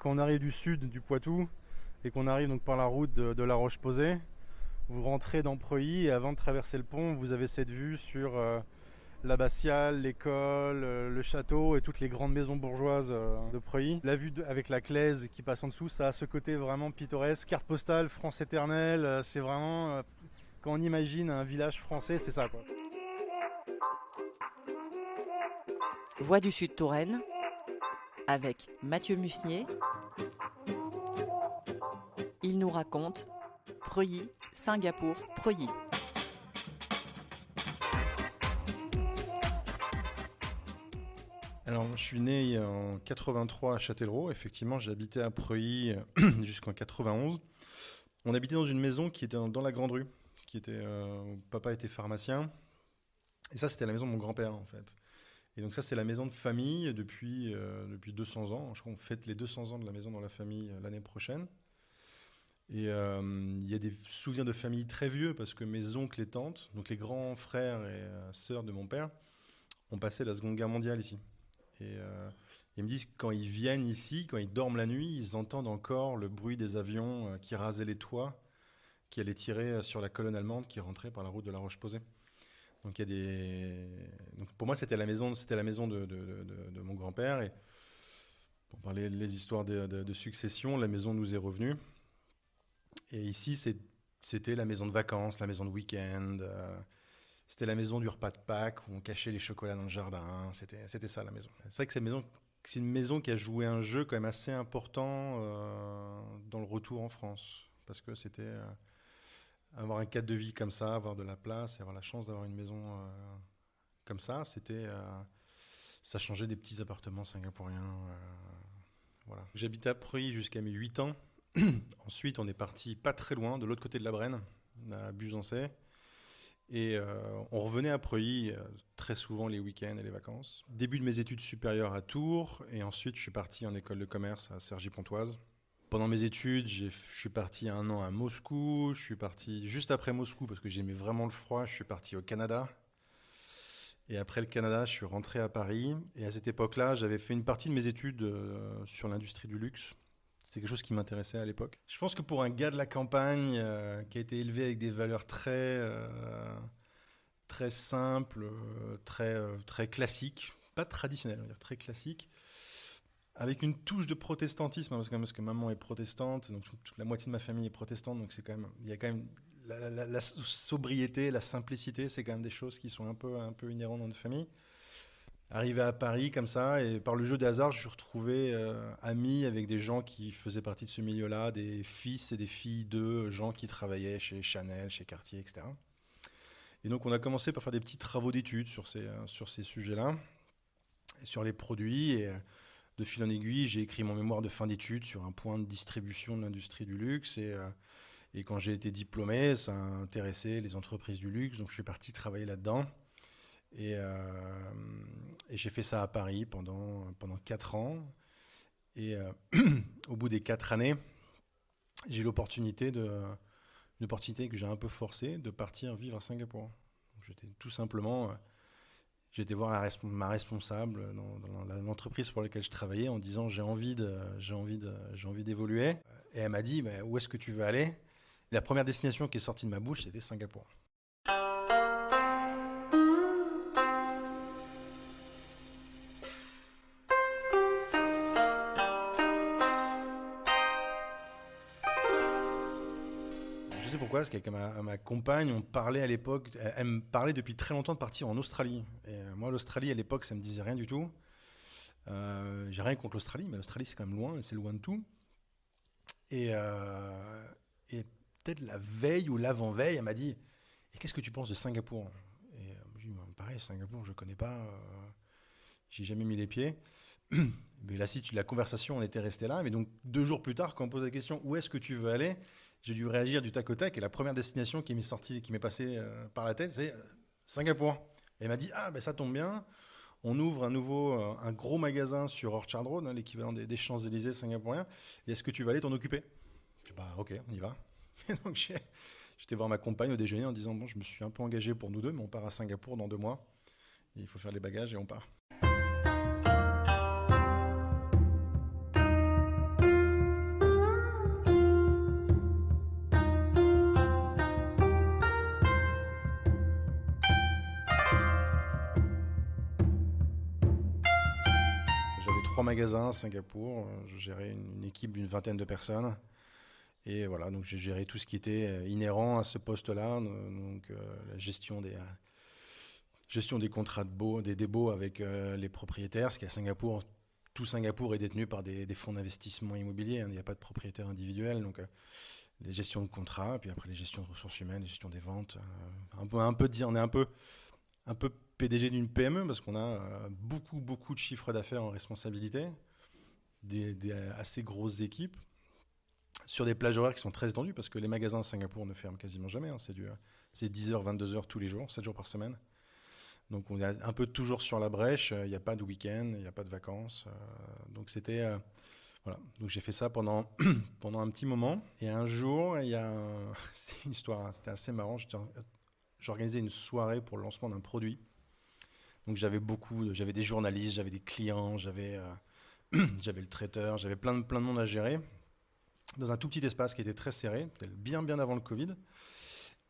Quand on arrive du sud du Poitou et qu'on arrive donc par la route de La Roche-Posay, vous rentrez dans Preuilly et avant de traverser le pont, vous avez cette vue sur l'abbatiale, l'école, le château et toutes les grandes maisons bourgeoises de Preuilly. La vue avec la Claise qui passe en dessous, ça a ce côté vraiment pittoresque. Carte postale, France éternelle, c'est vraiment... quand on imagine un village français, c'est ça, quoi. Voix du Sud Touraine avec Mathieu Musnier. Il nous raconte Preuilly, Singapour, Preuilly. Alors, je suis né en 83 à Châtellerault. Effectivement, j'ai habité à Preuilly jusqu'en 91. On habitait dans une maison qui était dans la Grande Rue. Papa était pharmacien. Et ça, c'était la maison de mon grand-père, en fait. Et donc ça, c'est la maison de famille depuis 200 ans. Je crois qu'on fête les 200 ans de la maison dans la famille l'année prochaine. Et il y a des souvenirs de famille très vieux parce que mes oncles et tantes, donc les grands frères et sœurs de mon père, ont passé la Seconde Guerre mondiale ici. Et ils me disent que quand ils viennent ici, quand ils dorment la nuit, ils entendent encore le bruit des avions qui rasaient les toits, qui allaient tirer sur la colonne allemande qui rentrait par la route de La Roche-Posay. Donc donc pour moi, c'était la maison de mon grand-père. Et pour parler les histoires de succession, la maison nous est revenue. Et ici, c'était la maison de vacances, la maison de week-end. C'était la maison du repas de Pâques où on cachait les chocolats dans le jardin. C'était ça, la maison. C'est vrai que c'est une maison qui a joué un jeu quand même assez important dans le retour en France. Parce que c'était avoir un cadre de vie comme ça, avoir de la place et avoir la chance d'avoir une maison comme ça, ça changeait des petits appartements singapouriens. Voilà. J'habitais à Preuilly jusqu'à mes 8 ans. Ensuite, on est parti pas très loin, de l'autre côté de la Brenne, à Buzancais. Et on revenait à Preuilly très souvent les week-ends et les vacances. Début de mes études supérieures à Tours. Et ensuite, je suis parti en école de commerce à Cergy-Pontoise. Pendant mes études, je suis parti 1 an à Moscou. Je suis parti juste après Moscou parce que j'aimais vraiment le froid. Je suis parti au Canada. Et après le Canada, je suis rentré à Paris. Et à cette époque-là, j'avais fait une partie de mes études sur l'industrie du luxe. C'était quelque chose qui m'intéressait à l'époque. Je pense que pour un gars de la campagne qui a été élevé avec des valeurs très simples, très classiques, pas traditionnelles, on va dire très classiques, avec une touche de protestantisme, hein, parce que maman est protestante, donc toute la moitié de ma famille est protestante, donc il y a quand même la sobriété, la simplicité, c'est quand même des choses qui sont un peu inhérentes dans notre famille. Arrivé à Paris comme ça, et par le jeu des hasards, je suis retrouvé ami avec des gens qui faisaient partie de ce milieu-là, des fils et des filles de gens qui travaillaient chez Chanel, chez Cartier, etc. Et donc on a commencé par faire des petits travaux d'études sur ces sujets-là, et sur les produits, et de fil en aiguille, j'ai écrit mon mémoire de fin d'études sur un point de distribution de l'industrie du luxe, et quand j'ai été diplômé, ça a intéressé les entreprises du luxe, donc je suis parti travailler là-dedans. Et j'ai fait ça à Paris pendant 4 ans. Et au bout des 4 années, j'ai eu l'opportunité que j'ai un peu forcée de partir vivre à Singapour. J'étais voir ma responsable dans l'entreprise pour laquelle je travaillais en disant j'ai envie d'évoluer. Et elle m'a dit où est-ce que tu veux aller? Et la première destination qui est sortie de ma bouche, c'était Singapour. Pourquoi? Parce qu'avec ma compagne, on parlait à l'époque, elle me parlait depuis très longtemps de partir en Australie. Et moi, l'Australie, à l'époque, ça me disait rien du tout. J'ai rien contre l'Australie, mais l'Australie, c'est quand même loin, c'est loin de tout. Et peut-être la veille ou l'avant-veille, elle m'a dit « Et qu'est-ce que tu penses de Singapour ?» Et j'ai dit « Pareil, Singapour, je ne connais pas, j'y ai jamais mis les pieds. » Mais là, la conversation, on était resté là. Mais donc, 2 jours plus tard, quand on me pose la question « Où est-ce que tu veux aller ?» J'ai dû réagir du tac au tac. Et la première destination qui m'est passée par la tête, c'est Singapour. Et elle m'a dit « Ah, ben ça tombe bien. On ouvre un gros magasin sur Orchard Road, hein, l'équivalent des Champs-Élysées singapouriens. Et est-ce que tu vas aller t'en occuper ?» Je dis « Bah, ok, on y va. » Et donc, j'étais voir ma compagne au déjeuner en disant « Bon, je me suis un peu engagé pour nous deux, mais on part à Singapour dans 2 mois. Et il faut faire les bagages et on part. » magasins à Singapour. Je gérais une équipe d'une vingtaine de personnes. Et voilà, donc j'ai géré tout ce qui était inhérent à ce poste-là, donc la gestion des contrats des baux avec les propriétaires, parce qu'à Singapour, tout Singapour est détenu par des fonds d'investissement immobilier, hein, il n'y a pas de propriétaire individuel, donc les gestions de contrats, puis après les gestions de ressources humaines, les gestions des ventes, on est un peu PDG d'une PME, parce qu'on a beaucoup de chiffres d'affaires en responsabilité, des assez grosses équipes, sur des plages horaires qui sont très étendues, parce que les magasins à Singapour ne ferment quasiment jamais, hein, c'est 10h, 22h tous les jours, 7 jours par semaine. Donc on est un peu toujours sur la brèche, il n'y a pas de week-end, il n'y a pas de vacances. Donc voilà. Donc j'ai fait ça pendant un petit moment. Et un jour, c'est une histoire, c'était assez marrant, j'organisais une soirée pour le lancement d'un produit. Donc j'avais des journalistes, j'avais des clients, j'avais le traiteur, j'avais plein de monde à gérer, dans un tout petit espace qui était très serré, bien avant le Covid.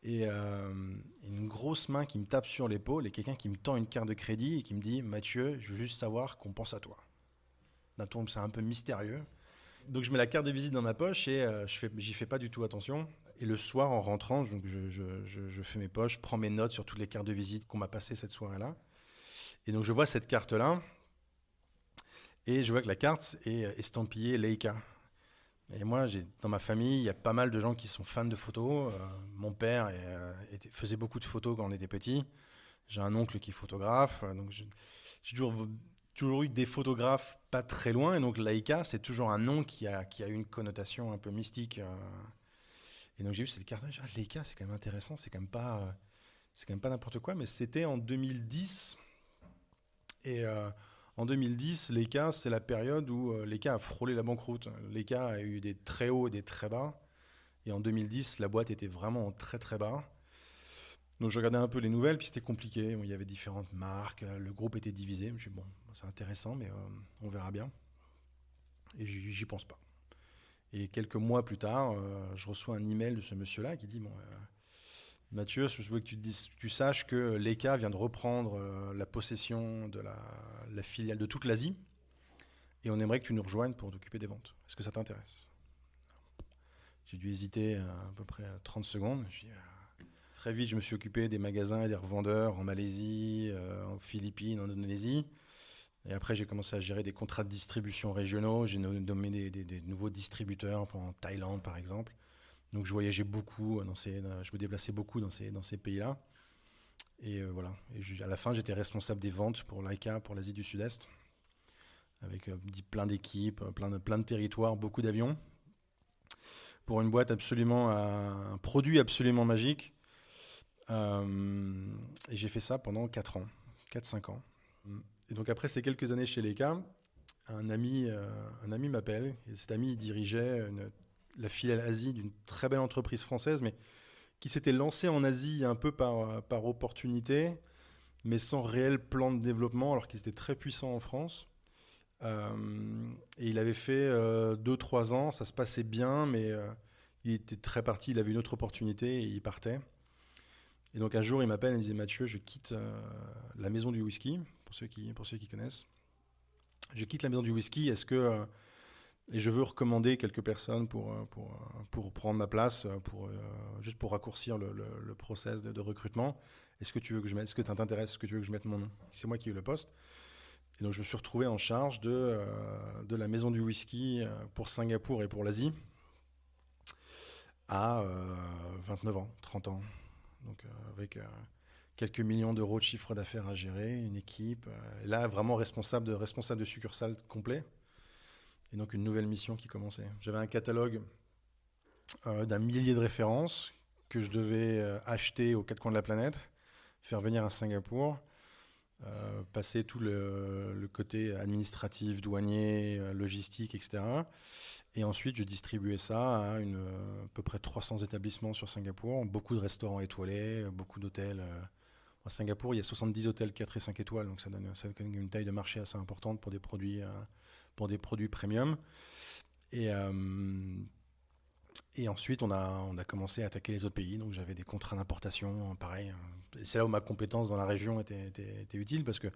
Et une grosse main qui me tape sur l'épaule et quelqu'un qui me tend une carte de crédit et qui me dit « Mathieu, je veux juste savoir qu'on pense à toi ». D'un ton, c'est un peu mystérieux. Donc je mets la carte de visite dans ma poche et j'y fais pas du tout attention. Et le soir, en rentrant, donc je fais mes poches, je prends mes notes sur toutes les cartes de visite qu'on m'a passées cette soirée-là. Et donc je vois cette carte-là et je vois que la carte est estampillée Leica. Et moi, dans ma famille, il y a pas mal de gens qui sont fans de photos. Mon père faisait beaucoup de photos quand on était petit. J'ai un oncle qui est photographe. Donc j'ai toujours eu des photographes pas très loin. Et donc Leica, c'est toujours un nom qui a une connotation un peu mystique. Et donc j'ai vu cette carte. Leica, c'est quand même intéressant. C'est quand même pas n'importe quoi. Mais c'était en 2010. Et en 2010, Leica, c'est la période où Leica a frôlé la banqueroute. Leica a eu des très hauts et des très bas. Et en 2010, la boîte était vraiment en très très bas. Donc je regardais un peu les nouvelles, puis c'était compliqué. Il y avait différentes marques, le groupe était divisé. Je me suis dit, bon, c'est intéressant, mais on verra bien. Et j'y pense pas. Et quelques mois plus tard, je reçois un email de ce monsieur-là qui dit, bon, Mathieu, je veux que tu saches que Leica vient de reprendre la possession de la filiale de toute l'Asie et on aimerait que tu nous rejoignes pour t'occuper des ventes. Est-ce que ça t'intéresse ? J'ai dû hésiter à peu près 30 secondes. Très vite, je me suis occupé des magasins et des revendeurs en Malaisie, en Philippines, en Indonésie. Et après, j'ai commencé à gérer des contrats de distribution régionaux. J'ai nommé des nouveaux distributeurs en Thaïlande, par exemple. Donc je voyageais beaucoup, je me déplaçais beaucoup dans ces pays-là. Et voilà. Et à la fin, j'étais responsable des ventes pour Leica, pour l'Asie du Sud-Est, avec plein d'équipes, plein de territoires, beaucoup d'avions, pour une boîte un produit absolument magique. Et j'ai fait ça pendant 4-5 ans. Et donc après ces quelques années chez Leica, un ami m'appelle, et cet ami il dirigeait la filiale Asie d'une très belle entreprise française, mais qui s'était lancée en Asie un peu par opportunité, mais sans réel plan de développement, alors qu'ils étaient très puissants en France. Et il avait fait 2-3 ans, ça se passait bien, mais il était très parti, il avait une autre opportunité et il partait. Et donc un jour, il m'appelle et il me dit « Mathieu, je quitte la maison du whisky », pour ceux qui connaissent. Je quitte la maison du whisky, et je veux recommander quelques personnes pour prendre ma place, juste pour raccourcir le process de recrutement. Est-ce que ça t'intéresse? Est-ce que tu veux que je mette mon nom? C'est moi qui ai eu le poste. Et donc je me suis retrouvé en charge de la maison du whisky pour Singapour et pour l'Asie à 29 ans, 30 ans. Donc avec quelques millions d'euros de chiffre d'affaires à gérer, une équipe. Là, vraiment responsable de succursale complet. Et donc une nouvelle mission qui commençait. J'avais un catalogue d'un millier de références que je devais acheter aux quatre coins de la planète, faire venir à Singapour, passer tout le côté administratif, douanier, logistique, etc. Et ensuite, je distribuais ça à peu près 300 établissements sur Singapour, beaucoup de restaurants étoilés, beaucoup d'hôtels. À Singapour, il y a 70 hôtels 4 et 5 étoiles, donc ça donne une taille de marché assez importante pour des produits premium. Et ensuite, on a commencé à attaquer les autres pays. Donc, j'avais des contrats d'importation, pareil. Et c'est là où ma compétence dans la région était utile parce que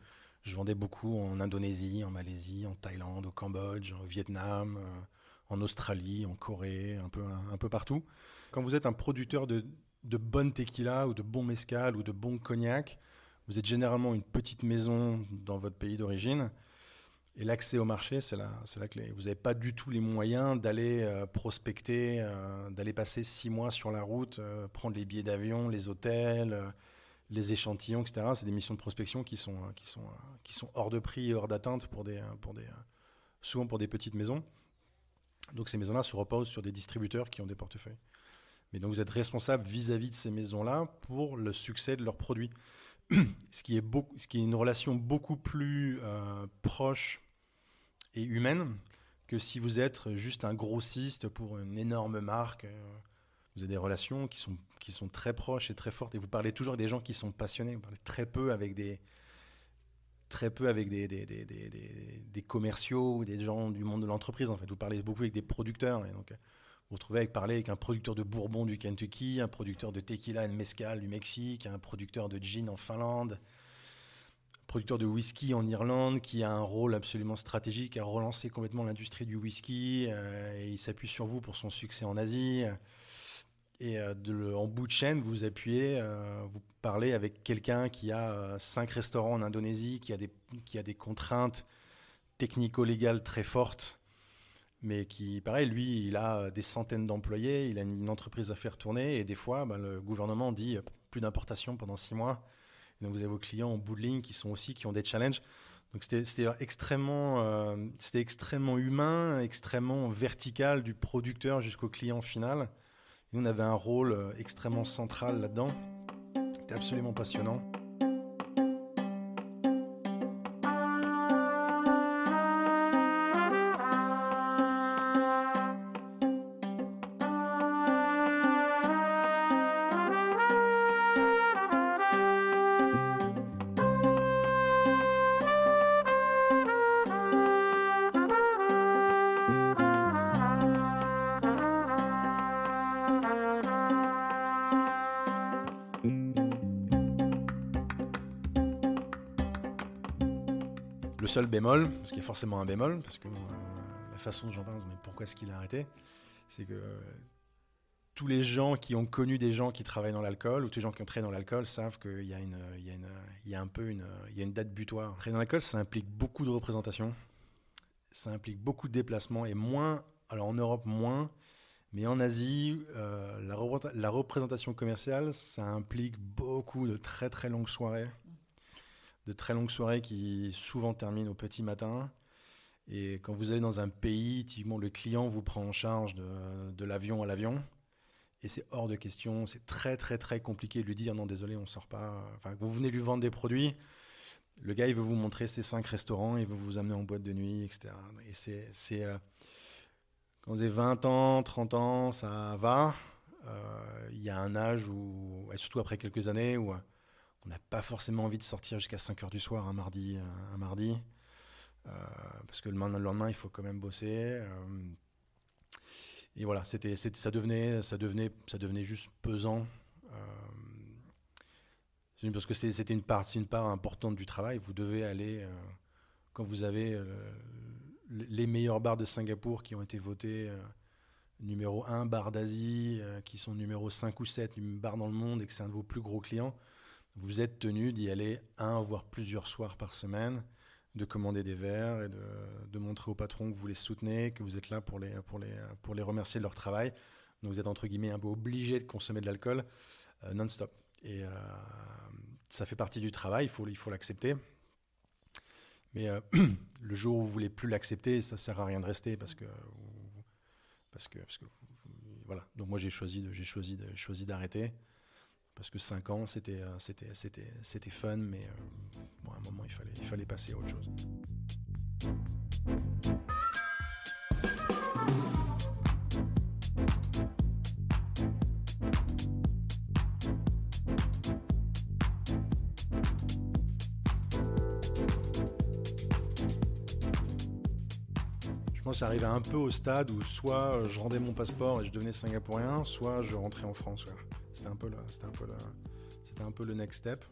Je vendais beaucoup en Indonésie, en Malaisie, en Thaïlande, au Cambodge, au Vietnam, en Australie, en Corée, un peu partout. Quand vous êtes un producteur de bonne tequila ou de bon mezcal ou de bon cognac, vous êtes généralement une petite maison dans votre pays d'origine. Et l'accès au marché, c'est la clé. Vous n'avez pas du tout les moyens d'aller prospecter, d'aller passer 6 mois sur la route, prendre les billets d'avion, les hôtels, les échantillons, etc. C'est des missions de prospection qui sont hors de prix et hors d'atteinte souvent pour des petites maisons. Donc ces maisons-là se reposent sur des distributeurs qui ont des portefeuilles. Mais donc vous êtes responsable vis-à-vis de ces maisons-là pour le succès de leurs produits. Ce qui est une relation beaucoup plus proche et humaine que si vous êtes juste un grossiste pour une énorme marque. Vous avez des relations qui sont très proches et très fortes. Et vous parlez toujours avec des gens qui sont passionnés. Vous parlez très peu avec des commerciaux ou des gens du monde de l'entreprise. En fait, vous parlez beaucoup avec des producteurs. Et donc, vous retrouvez parler avec un producteur de bourbon du Kentucky, un producteur de tequila et de mezcal du Mexique, un producteur de gin en Finlande, un producteur de whisky en Irlande qui a un rôle absolument stratégique à relancer complètement l'industrie du whisky. Et il s'appuie sur vous pour son succès en Asie. Et en bout de chaîne, vous appuyez, vous parlez avec quelqu'un qui a 5 restaurants en Indonésie, qui a des contraintes technico-légales très fortes, mais qui, pareil, lui, il a des centaines d'employés, il a une entreprise à faire tourner, et des fois, le gouvernement dit plus d'importation pendant 6 mois. Et donc vous avez vos clients en bout de ligne qui ont des challenges. Donc c'était extrêmement humain, extrêmement vertical du producteur jusqu'au client final. Et nous, on avait un rôle extrêmement central là-dedans. C'était absolument passionnant. Le seul bémol, parce qu'il y a forcément un bémol, parce que la façon dont j'en parle, mais pourquoi est-ce qu'il a arrêté, c'est que tous les gens qui ont connu des gens qui travaillent dans l'alcool, ou tous les gens qui ont travaillé dans l'alcool, savent qu'il y a une date butoir. Travailler dans l'alcool, ça implique beaucoup de représentation, ça implique beaucoup de déplacements, et moins, alors en Europe moins, mais en Asie, la représentation commerciale, ça implique beaucoup de très très longues soirées. De très longues soirées qui souvent terminent au petit matin. Et quand vous allez dans un pays, typiquement le client vous prend en charge de l'avion à l'avion. Et c'est hors de question. C'est très très très compliqué de lui dire non désolé on sort pas. Enfin, vous venez lui vendre des produits. Le gars il veut vous montrer ses 5 restaurants, il veut vous amener en boîte de nuit, etc. Et c'est quand vous avez 20 ans, 30 ans, ça va. Il y a un âge où, et surtout après quelques années, où on n'a pas forcément envie de sortir jusqu'à 5h du soir un mardi, parce que le lendemain, il faut quand même bosser. Et voilà, ça devenait juste pesant. Parce que c'est une part importante du travail. Vous devez aller, quand vous avez les meilleurs bars de Singapour qui ont été votés numéro 1 bar d'Asie, qui sont numéro 5 ou 7 bars dans le monde et que c'est un de vos plus gros clients, vous êtes tenu d'y aller voire plusieurs soirs par semaine, de commander des verres et de montrer au patron que vous les soutenez, que vous êtes là pour les remercier de leur travail. Donc vous êtes entre guillemets un peu obligé de consommer de l'alcool non-stop. Et ça fait partie du travail, il faut l'accepter. Mais le jour où vous voulez plus l'accepter, ça sert à rien de rester parce que voilà. Donc moi j'ai choisi d'arrêter. Parce que 5 ans, c'était fun, mais à un moment, il fallait passer à autre chose. Je pense que ça arrivait un peu au stade où soit je rendais mon passeport et je devenais singapourien, soit je rentrais en France. Ouais. C'était un peu le next step.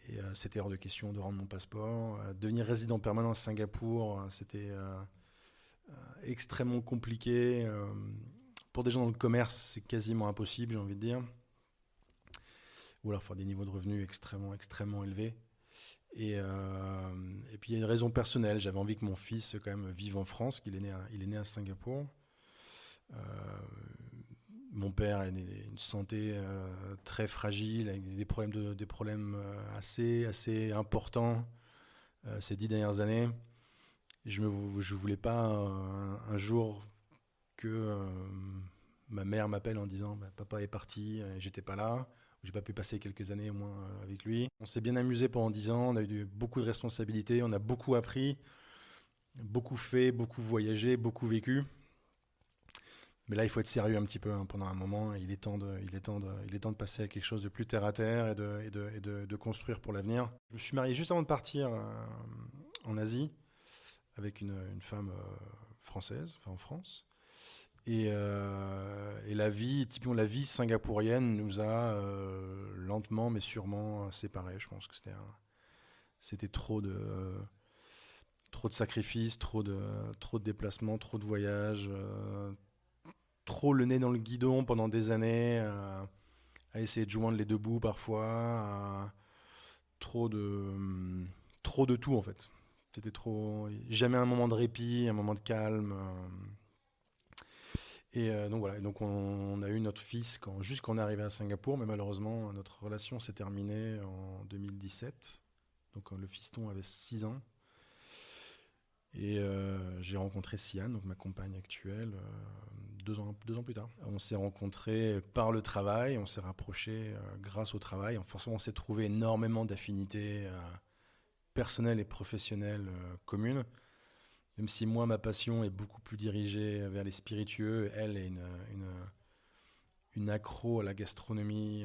Et c'était hors de question de rendre mon passeport. Devenir résident permanent à Singapour, c'était extrêmement compliqué. Pour des gens dans le commerce, c'est quasiment impossible, j'ai envie de dire. Ou alors faire des niveaux de revenus extrêmement, extrêmement élevés. Et puis il y a une raison personnelle. J'avais envie que mon fils quand même vive en France, qu'il est né à Singapour. Mon père a une santé très fragile, avec des problèmes assez importants ces 10 dernières années. Je voulais pas un jour que ma mère m'appelle en disant papa est parti, j'étais pas là. J'ai pas pu passer quelques années au moins avec lui. On s'est bien amusé pendant 10 ans, on a eu beaucoup de responsabilités, on a beaucoup appris, beaucoup fait, beaucoup voyagé, beaucoup vécu. Mais là, il faut être sérieux un petit peu pendant un moment. Il est temps de passer à quelque chose de plus terre à terre et de construire pour l'avenir. Je me suis marié juste avant de partir en Asie avec une femme française, enfin en France. Et la vie, typiquement la vie singapourienne, nous a lentement mais sûrement séparés. Je pense que c'était trop de sacrifices, trop de déplacements, trop de voyages. Trop le nez dans le guidon pendant des années, à essayer de joindre les deux bouts parfois, trop de tout en fait. C'était trop, jamais un moment de répit, un moment de calme. Donc voilà, et donc on a eu notre fils juste quand on est arrivé à Singapour, mais malheureusement notre relation s'est terminée en 2017. Donc le fiston avait 6 ans. Et j'ai rencontré Sian, donc ma compagne actuelle, 2 ans plus tard. On s'est rencontrés par le travail, on s'est rapprochés grâce au travail. Forcément, on s'est trouvé énormément d'affinités personnelles et professionnelles communes. Même si moi, ma passion est beaucoup plus dirigée vers les spiritueux, elle est une accro à la gastronomie.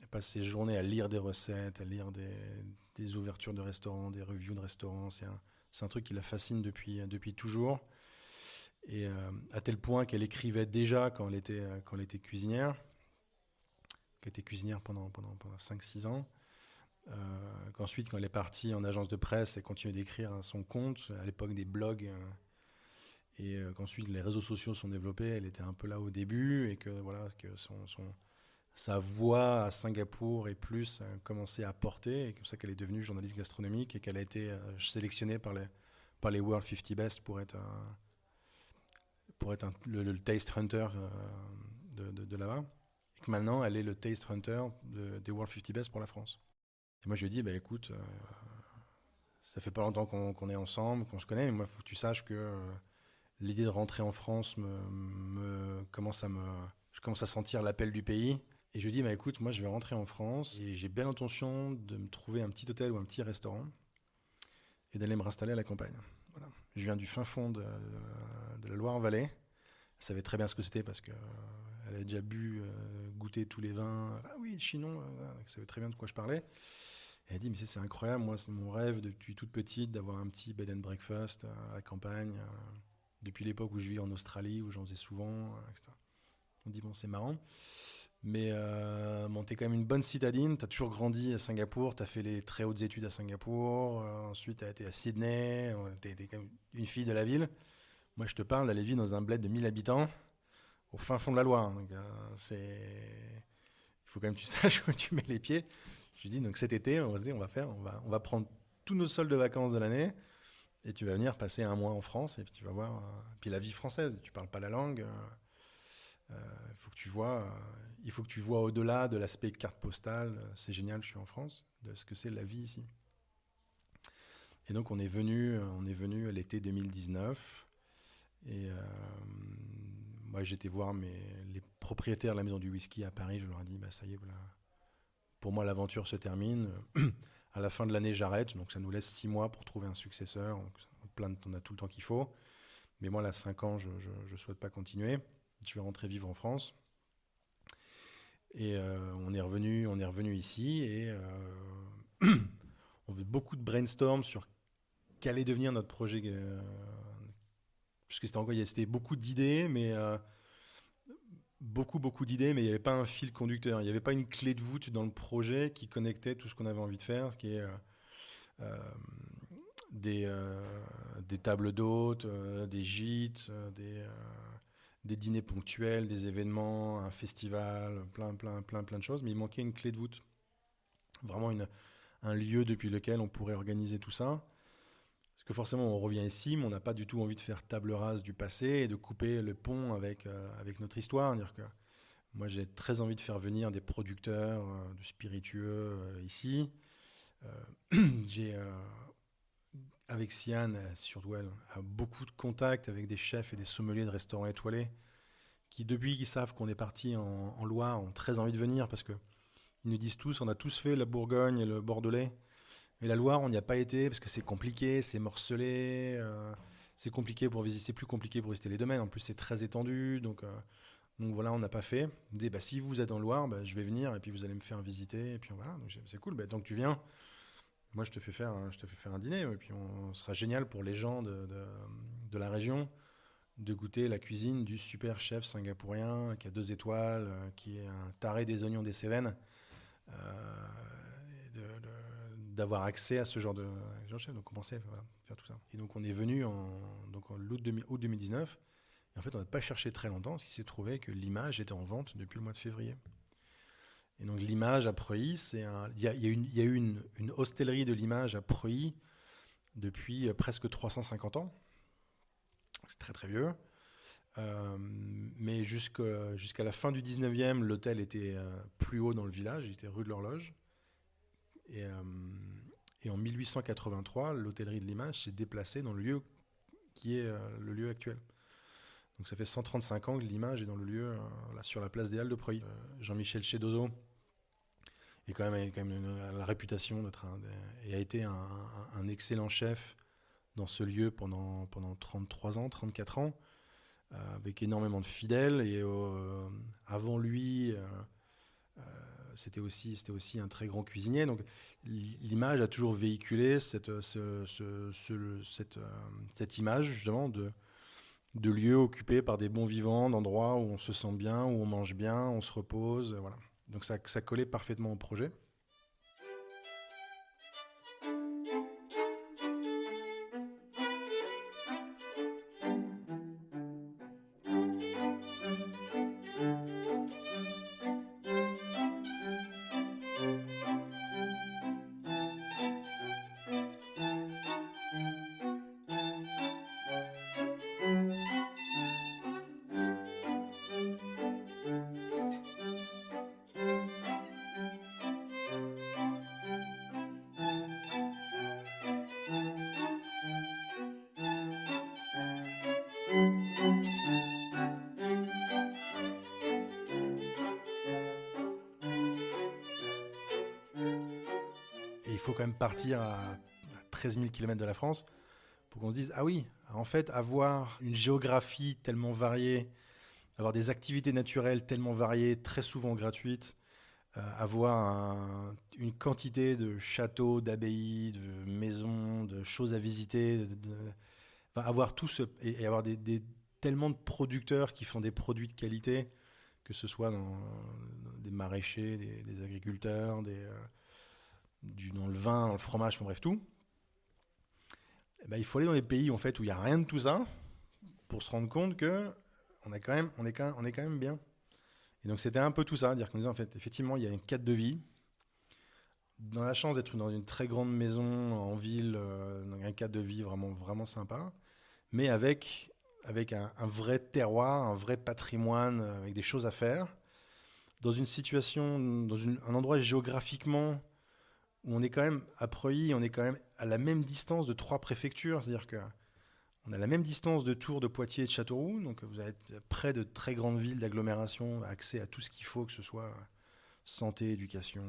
Elle passe ses journées à lire des recettes, à lire des ouvertures de restaurants, des reviews de restaurants. C'est un truc qui la fascine depuis toujours. Et à tel point qu'elle écrivait déjà quand elle était cuisinière. Qu'elle était cuisinière pendant 5-6 ans. Qu'ensuite, quand elle est partie en agence de presse, elle continue d'écrire à son compte, à l'époque des blogs. Et qu'ensuite, les réseaux sociaux sont développés. Elle était un peu là au début. Et que, voilà, que sa voix à Singapour et plus a commencé à porter. Et comme ça qu'elle est devenue journaliste gastronomique et qu'elle a été sélectionnée par les World 50 Best pour être le Taste Hunter de là-bas. Et que maintenant, elle est le Taste Hunter des World 50 Best pour la France. Et moi, je lui ai dit, écoute, ça fait pas longtemps qu'on est ensemble, qu'on se connaît, mais moi, il faut que tu saches que l'idée de rentrer en France je commence à sentir l'appel du pays. Et je lui ai dit, écoute, moi, je vais rentrer en France et j'ai bien l'intention de me trouver un petit hôtel ou un petit restaurant et d'aller me réinstaller à la campagne. Voilà. Je viens du fin fond de la Loire-Vallée. Elle savait très bien ce que c'était parce qu'elle avait déjà goûté tous les vins. Ah oui, Chinon, elle savait très bien de quoi je parlais. Et elle a dit, mais c'est incroyable, moi, c'est mon rêve depuis toute petite d'avoir un petit bed and breakfast à la campagne, depuis l'époque où je vis en Australie, où j'en faisais souvent, etc. On dit, bon, c'est marrant. Mais t'es quand même une bonne citadine, t'as toujours grandi à Singapour, t'as fait les très hautes études à Singapour, ensuite t'as été à Sydney, t'es quand même une fille de la ville. Moi je te parle d'aller vivre dans un bled de 1000 habitants, au fin fond de la Loire. Donc, il faut quand même que tu saches où tu mets les pieds. Je lui dis, donc cet été, on va prendre tous nos soldes de vacances de l'année, et tu vas venir passer 1 mois en France, et puis tu vas voir, puis la vie française, tu parles pas la langue, il faut que tu vois au-delà de l'aspect carte postale, c'est génial, je suis en France, de ce que c'est la vie ici. Et donc on est venu à l'été 2019, et moi j'étais voir les propriétaires de la maison du whisky à Paris, je leur ai dit, ça y est, voilà, pour moi l'aventure se termine, à la fin de l'année j'arrête, donc ça nous laisse 6 mois pour trouver un successeur, donc on a tout le temps qu'il faut, mais moi là 5 ans je souhaite pas continuer. Je vais rentrer vivre en France. Et on est revenu ici et on fait beaucoup de brainstorm sur quel allait devenir notre projet. Puisque c'était beaucoup d'idées, mais beaucoup d'idées, mais il n'y avait pas un fil conducteur. Il n'y avait pas une clé de voûte dans le projet qui connectait tout ce qu'on avait envie de faire, qui est euh, des, euh, des tables d'hôtes, des gîtes, des dîners ponctuels, des événements, un festival, plein de choses. Mais il manquait une clé de voûte. Vraiment un lieu depuis lequel on pourrait organiser tout ça. Parce que forcément, on revient ici, mais on n'a pas du tout envie de faire table rase du passé et de couper le pont avec notre histoire. Dire que moi, j'ai très envie de faire venir des producteurs de spiritueux ici. J'ai, avec Sian, surtout elle, a beaucoup de contacts avec des chefs et des sommeliers de restaurants étoilés qui, depuis qu'ils savent qu'on est parti en Loire, ont très envie de venir parce que ils nous disent tous, on a tous fait la Bourgogne et le Bordelais. Mais la Loire, on n'y a pas été parce que c'est compliqué, c'est morcelé, c'est compliqué pour visiter, c'est plus compliqué pour visiter les domaines. En plus, c'est très étendu, donc voilà, on n'a pas fait. On dit, bah, si vous êtes en Loire, bah, je vais venir et puis vous allez me faire visiter. Et puis voilà, donc c'est cool. Bah, donc tu viens, moi je te fais faire un dîner. Et puis on sera génial pour les gens de la région de goûter la cuisine du super chef singapourien qui a 2 étoiles, qui est un taré des oignons des Cévennes. D'avoir accès à ce genre de chef. Donc on pensait faire tout ça. Et donc on est venu en août 2019. Et en fait, on n'a pas cherché très longtemps parce qu'il s'est trouvé que l'image était en vente depuis le mois de février. Et donc l'image à Preuilly, il y a eu une hostellerie de l'image à Preuilly depuis presque 350 ans. C'est très très vieux. Mais jusqu'à la fin du 19e, l'hôtel était plus haut dans le village, il était rue de l'Horloge. Et en 1883, l'hôtellerie de l'image s'est déplacée dans le lieu qui est le lieu actuel. Donc ça fait 135 ans que l'image est dans le lieu, là, sur la place des Halles de Preuilly. Jean-Michel Chedozo est quand même la réputation et a été un excellent chef dans ce lieu pendant 33 ans, 34 ans, avec énormément de fidèles. Et avant lui, c'était aussi un très grand cuisinier. Donc l'image a toujours véhiculé cette image justement de lieux occupés par des bons vivants, d'endroits où on se sent bien, où on mange bien, on se repose. Voilà. Donc ça collait parfaitement au projet. Et il faut quand même partir à 13 000 km de la France pour qu'on se dise, ah oui, en fait, avoir une géographie tellement variée, avoir des activités naturelles tellement variées, très souvent gratuites, avoir une quantité de châteaux, d'abbayes, de maisons, de choses à visiter, enfin, avoir tout et avoir tellement de producteurs qui font des produits de qualité, que ce soit dans des maraîchers, des agriculteurs, dans le vin, dans le fromage, enfin, bref, tout. Et ben, il faut aller dans des pays en fait, où il n'y a rien de tout ça pour se rendre compte que on est quand même bien. Et donc c'était un peu tout ça, dire qu'on disait en fait, effectivement, il y a un cadre de vie. Dans la chance d'être dans une très grande maison en ville, donc un cadre de vie vraiment, vraiment sympa, mais avec un vrai terroir, un vrai patrimoine, avec des choses à faire, dans une situation, un endroit géographiquement où on est quand même, à Preuilly, on est quand même à la même distance de 3 préfectures, c'est-à-dire que on a la même distance de Tours, de Poitiers et de Châteauroux, donc vous êtes près de très grandes villes d'agglomération, accès à tout ce qu'il faut, que ce soit santé, éducation,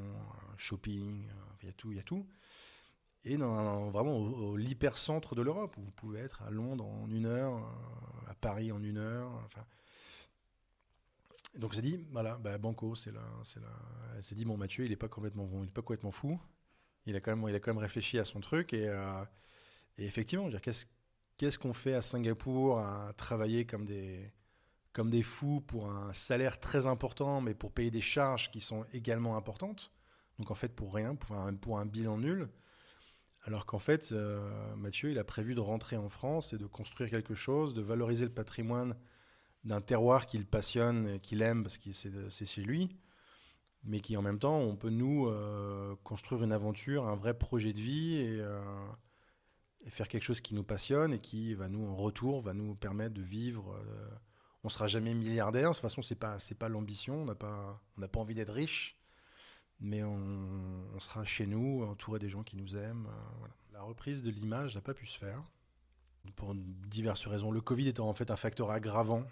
shopping, il y a tout. Et vraiment au l'hypercentre de l'Europe, où vous pouvez être à Londres en 1 heure, à Paris en 1 heure. Enfin. Donc c'est dit, voilà, bah, banco, c'est dit, bon, Mathieu, il est pas complètement fou. Il a quand même réfléchi à son truc et effectivement, je veux dire, qu'est-ce qu'on fait à Singapour à travailler comme des comme des fous pour un salaire très important, mais pour payer des charges qui sont également importantes. Donc en fait, pour rien, pour un bilan nul. Alors qu'en fait, Mathieu, il a prévu de rentrer en France et de construire quelque chose, de valoriser le patrimoine d'un terroir qu'il passionne et qu'il aime parce que c'est chez lui, mais qui en même temps, on peut nous construire une aventure, un vrai projet de vie et faire quelque chose qui nous passionne et qui va nous, en retour, va nous permettre de vivre. On ne sera jamais milliardaire, de toute façon, c'est pas l'ambition, on n'a pas envie d'être riche, mais on sera chez nous, entouré des gens qui nous aiment. Voilà. La reprise de l'image n'a pas pu se faire, pour diverses raisons. Le Covid étant en fait un facteur aggravant,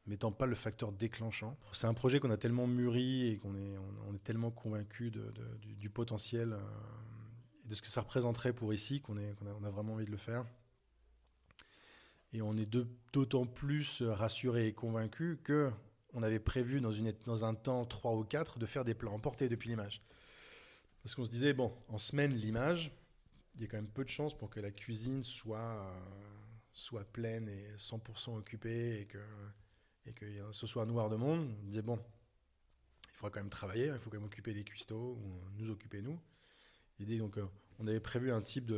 mais étant pas le facteur déclenchant. C'est un projet qu'on a tellement mûri et on est tellement convaincu du potentiel et de ce que ça représenterait pour ici qu'on a vraiment envie de le faire. Et on est d'autant plus rassurés et convaincus qu'on avait prévu dans un temps 3 ou 4 de faire des plans emportés depuis l'image. Parce qu'on se disait, bon, en semaine, l'image, il y a quand même peu de chances pour que la cuisine soit pleine et 100% occupée et que ce soit noir de monde. On disait, bon, il faudra quand même travailler, il faut quand même occuper les cuistots ou nous occuper nous. Et donc, on avait prévu un type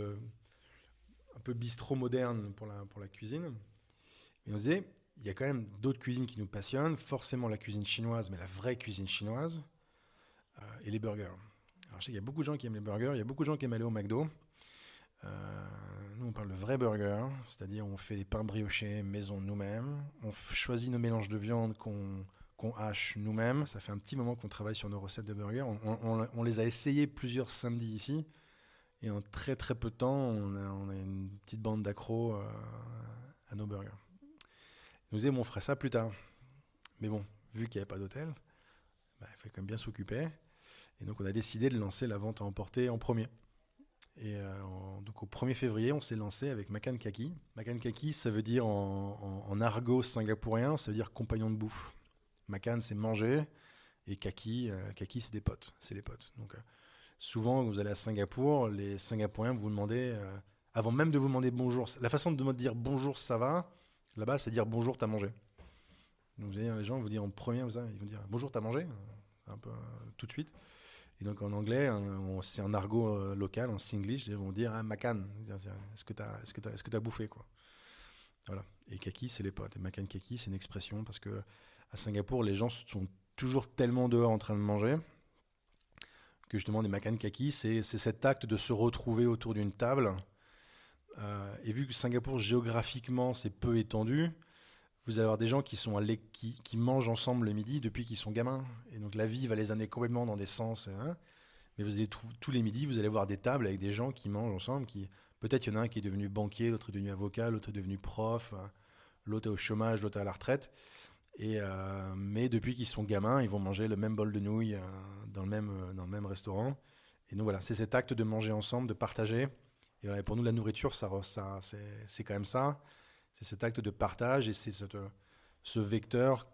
un peu bistrot moderne pour la cuisine. Et on disait, il y a quand même d'autres cuisines qui nous passionnent, forcément la cuisine chinoise, mais la vraie cuisine chinoise, et les burgers. Alors je sais qu'il y a beaucoup de gens qui aiment les burgers, il y a beaucoup de gens qui aiment aller au McDo. Nous, on parle de vrai burger, c'est-à-dire on fait des pains briochés maison nous-mêmes, on choisit nos mélanges de viande qu'on hache nous-mêmes. Ça fait un petit moment qu'on travaille sur nos recettes de burgers. On les a essayées plusieurs samedis ici. Et en très très peu de temps, on a une petite bande d'accros à nos burgers. Ils nous disaient, bon, on ferait ça plus tard. Mais bon, vu qu'il n'y avait pas d'hôtel, il fallait quand même bien s'occuper. Et donc on a décidé de lancer la vente à emporter en premier. Et donc au 1er février, on s'est lancé avec Makan Kaki. Makan Kaki, ça veut dire en argot singapourien, ça veut dire compagnon de bouffe. Makan, c'est manger. Et Kaki, c'est des potes. C'est les potes. Donc souvent, quand vous allez à Singapour, les Singapouriens vous demandez, avant même de vous demander bonjour, la façon de dire bonjour, ça va, là-bas, c'est dire bonjour, t'as mangé. Donc vous allez, les gens vont dire en premier, ils vont dire bonjour, t'as mangé, un peu tout de suite. Et donc en anglais, c'est un argot local, en singlish, ils vont dire Makan, est-ce que t'as bouffé quoi. Voilà. Et Kaki, c'est les potes. Et Makan Kaki, c'est une expression parce que à Singapour, les gens sont toujours tellement dehors en train de manger que justement des Makan Kaki, c'est cet acte de se retrouver autour d'une table. Et vu que Singapour, géographiquement, c'est peu étendu, vous allez avoir des gens qui mangent ensemble le midi depuis qu'ils sont gamins. Et donc la vie va les amener complètement dans des sens. Mais vous allez tous les midis, vous allez voir des tables avec des gens qui mangent ensemble. Peut-être il y en a un qui est devenu banquier, l'autre est devenu avocat, l'autre est devenu prof, l'autre est au chômage, l'autre est à la retraite. Mais depuis qu'ils sont gamins, ils vont manger le même bol de nouilles dans le même restaurant. Et donc voilà, c'est cet acte de manger ensemble, de partager. Et voilà, pour nous, la nourriture, c'est quand même ça. C'est cet acte de partage et c'est ce vecteur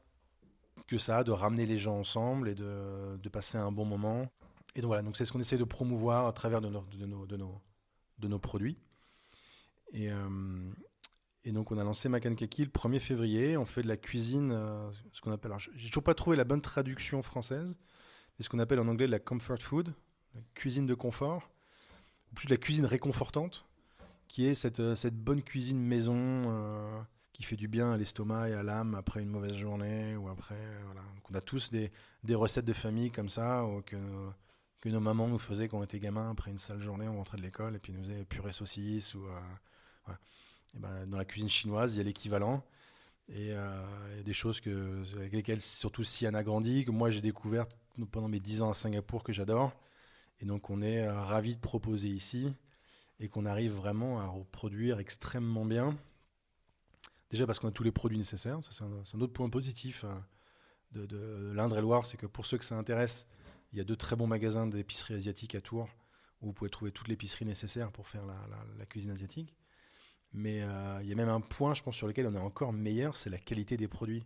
que ça a de ramener les gens ensemble et de passer un bon moment. Et donc voilà, donc c'est ce qu'on essaie de promouvoir à travers de nos produits. Et donc on a lancé Makan Kaki le 1er février. On fait de la cuisine, ce qu'on appelle, j'ai toujours pas trouvé la bonne traduction française, mais ce qu'on appelle en anglais la comfort food, la cuisine de confort, ou plus de la cuisine réconfortante, qui est cette bonne cuisine maison qui fait du bien à l'estomac et à l'âme après une mauvaise journée ou après. Voilà. Donc on a tous des recettes de famille comme ça que nos mamans nous faisaient quand on était gamins après une sale journée, on rentrait de l'école et puis ils nous faisaient purée saucisse ou voilà. Et dans la cuisine chinoise, il y a l'équivalent et il y a des choses avec lesquelles surtout Sian a grandi, que moi j'ai découvert pendant mes 10 ans à Singapour que j'adore. Et donc on est ravis de proposer ici et qu'on arrive vraiment à reproduire extrêmement bien. Déjà parce qu'on a tous les produits nécessaires, ça c'est un autre point positif de l'Indre-et-Loire, c'est que pour ceux que ça intéresse, il y a 2 très bons magasins d'épicerie asiatique à Tours où vous pouvez trouver toute l'épicerie nécessaire pour faire la cuisine asiatique. Mais il y a même un point, je pense, sur lequel on est encore meilleur, c'est la qualité des produits.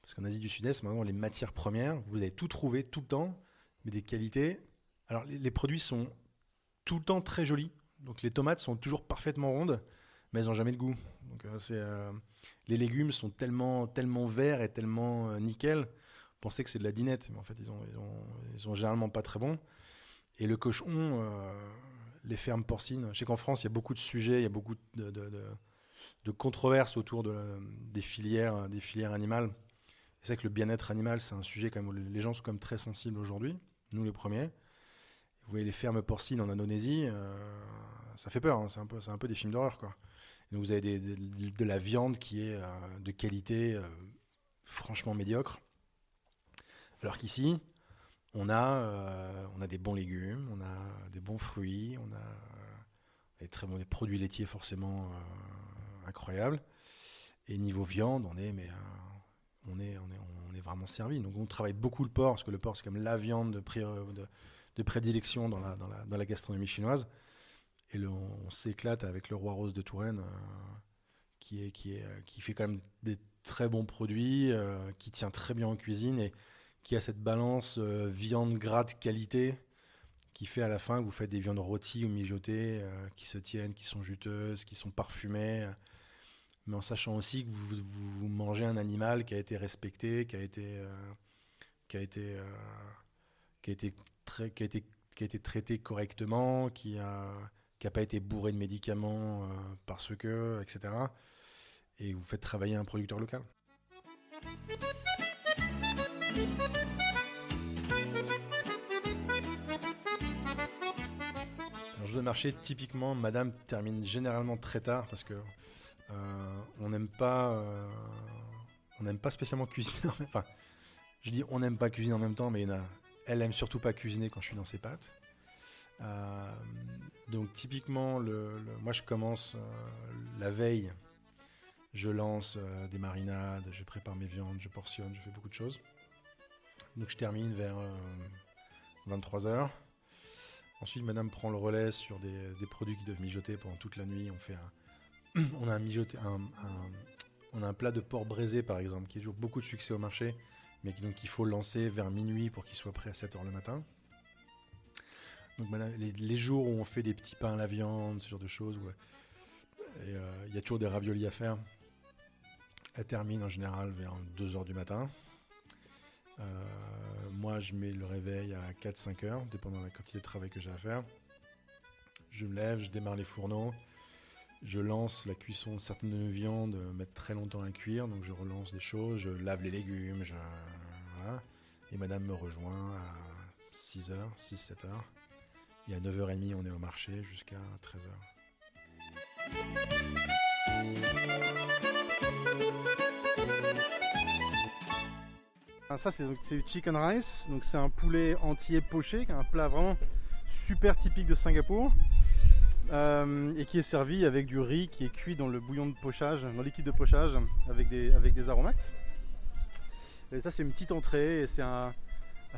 Parce qu'en Asie du Sud-Est, maintenant, les matières premières, vous allez tout trouver tout le temps, mais des qualités. Alors les produits sont tout le temps très jolis. Donc les tomates sont toujours parfaitement rondes, mais elles n'ont jamais de goût. Donc, les légumes sont tellement verts et tellement nickel. Vous pensez que c'est de la dinette, mais en fait, ils sont généralement pas très bons. Et le cochon, les fermes porcines, je sais qu'en France, il y a beaucoup de sujets, il y a beaucoup de controverses autour des filières animales. C'est vrai que le bien-être animal, c'est un sujet quand même où les gens sont quand même très sensibles aujourd'hui, nous les premiers. Vous voyez les fermes porcines en Indonésie, ça fait peur, hein, c'est un peu des films d'horreur, quoi. Et donc vous avez de la viande qui est de qualité franchement médiocre. Alors qu'ici, on a des bons légumes, on a des bons fruits, on a des produits laitiers forcément incroyables. Et niveau viande, on est vraiment servi. Donc on travaille beaucoup le porc, parce que le porc c'est comme la viande de prédilection dans la gastronomie chinoise. Et on s'éclate avec le Roi Rose de Touraine, qui fait quand même des très bons produits, qui tient très bien en cuisine et qui a cette balance viande gratte qualité qui fait à la fin que vous faites des viandes rôties ou mijotées qui se tiennent, qui sont juteuses, qui sont parfumées, mais en sachant aussi que vous mangez un animal qui a été respecté, qui a été traité correctement, qui a pas été bourré de médicaments parce que, etc. Et vous faites travailler un producteur local. Alors, jour de marché, typiquement, madame termine généralement très tard parce que on n'aime pas spécialement cuisiner. Enfin, je dis on n'aime pas cuisiner en même temps, mais elle aime surtout pas cuisiner quand je suis dans ses pâtes. Donc typiquement, moi je commence la veille, je lance des marinades, je prépare mes viandes, je portionne, je fais beaucoup de choses. Donc je termine vers 23h. Ensuite, madame prend le relais sur des produits qui doivent mijoter pendant toute la nuit. On a un plat de porc braisé par exemple, qui a toujours beaucoup de succès au marché, mais donc il faut lancer vers minuit pour qu'il soit prêt à 7h le matin. Donc les jours où on fait des petits pains à la viande, ce genre de choses, il y a toujours des raviolis à faire. Elle termine en général vers 2h du matin. Moi, je mets le réveil à 4-5 heures, dépendant de la quantité de travail que j'ai à faire. Je me lève, je démarre les fourneaux. Je lance la cuisson de certaines viandes, mettent très longtemps à cuire, donc je relance des choses, je lave les légumes, voilà. Et madame me rejoint à 6h, 6-7h. Et à 9h30, on est au marché jusqu'à 13h. Ça, c'est du chicken rice, donc c'est un poulet entier poché, un plat vraiment super typique de Singapour. Et qui est servi avec du riz qui est cuit dans le bouillon de pochage, dans le liquide de pochage, avec des aromates. Et ça, c'est une petite entrée. Et à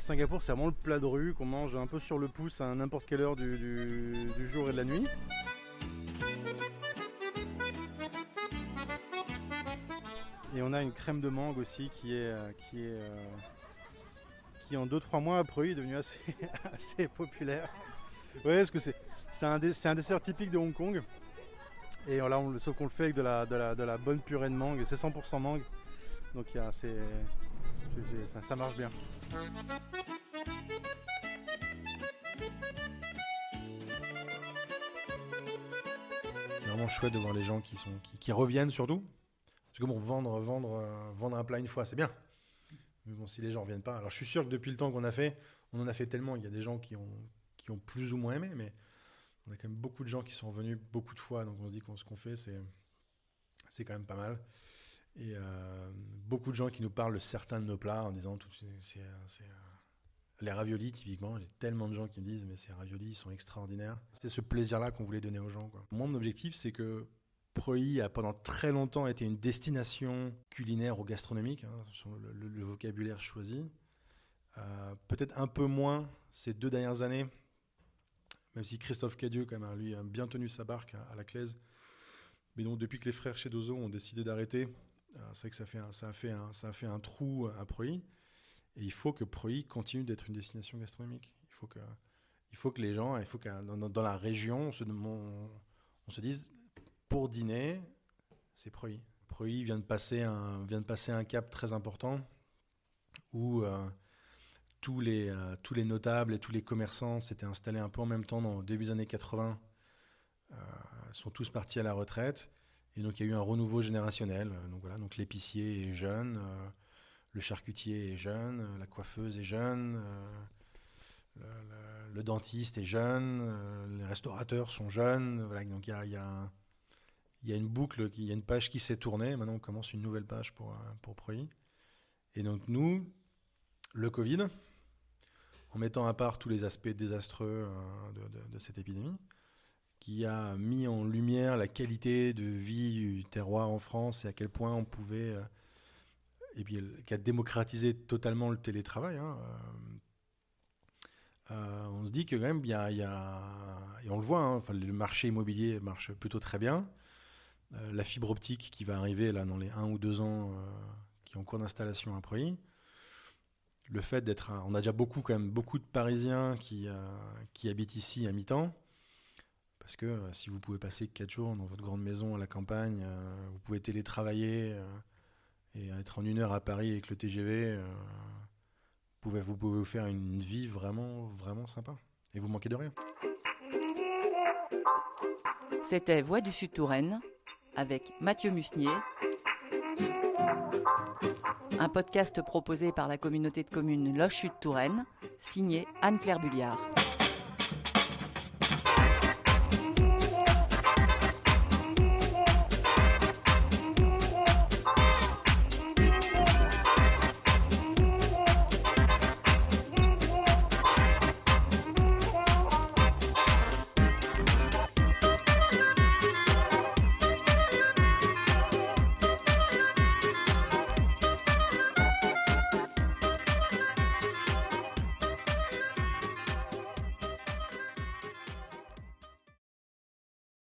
Singapour, c'est vraiment le plat de rue qu'on mange un peu sur le pouce à n'importe quelle heure du jour et de la nuit. Et on a une crème de mangue aussi qui en 2-3 mois après est devenue assez populaire. Ouais, parce que c'est un dessert typique de Hong Kong. Et voilà, sauf qu'on le fait avec de la bonne purée de mangue. C'est 100% mangue. Donc ça marche bien. C'est vraiment chouette de voir les gens qui reviennent surtout. Parce que bon, vendre un plat une fois, c'est bien. Mais bon, si les gens ne reviennent pas. Alors je suis sûr que depuis le temps qu'on a fait, on en a fait tellement. Il y a des gens qui ont plus ou moins aimé, mais on a quand même beaucoup de gens qui sont revenus beaucoup de fois, donc on se dit que ce qu'on fait, c'est quand même pas mal. Et beaucoup de gens qui nous parlent de certains de nos plats en disant les raviolis typiquement. J'ai tellement de gens qui me disent mais ces raviolis ils sont extraordinaires. C'est ce plaisir-là qu'on voulait donner aux gens, quoi. Mon objectif, c'est que Preuilly a pendant très longtemps été une destination culinaire ou gastronomique, hein, sur le vocabulaire choisi. Peut-être un peu moins ces 2 dernières années. Même si Christophe Cadieux, quand même, lui, a bien tenu sa barque à la Claise. Mais donc, depuis que les frères Chedozo ont décidé d'arrêter, c'est vrai que ça a fait un trou à Preuilly. Et il faut que Preuilly continue d'être une destination gastronomique. Il faut que les gens, dans la région, on se dise pour dîner, c'est Preuilly. Preuilly vient de passer un cap très important où tous les notables et tous les commerçants s'étaient installés un peu en même temps au début des années 80, sont tous partis à la retraite. Et donc, il y a eu un renouveau générationnel. Donc l'épicier est jeune, le charcutier est jeune, la coiffeuse est jeune, le dentiste est jeune, les restaurateurs sont jeunes. Voilà, donc, il y a une boucle, il y a une page qui s'est tournée. Maintenant, on commence une nouvelle page pour Preuilly. Et donc, nous, le Covid, en mettant à part tous les aspects désastreux de cette épidémie, qui a mis en lumière la qualité de vie du terroir en France et à quel point on pouvait, et puis qui a démocratisé totalement le télétravail. On se dit que quand même, et on le voit, le marché immobilier marche plutôt très bien. La fibre optique qui va arriver là dans les 1 ou 2 ans, qui est en cours d'installation à Preuilly. Le fait d'être, on a déjà beaucoup de Parisiens qui habitent ici à mi-temps. Parce que si vous pouvez passer 4 jours dans votre grande maison à la campagne, vous pouvez télétravailler et être en 1 heure à Paris avec le TGV, vous pouvez vous faire une vie vraiment, vraiment sympa. Et vous manquez de rien. C'était Voix du Sud Touraine avec Mathieu Musnier, un podcast proposé par la communauté de communes Loche Sud Touraine, signé Anne-Claire Bulliard.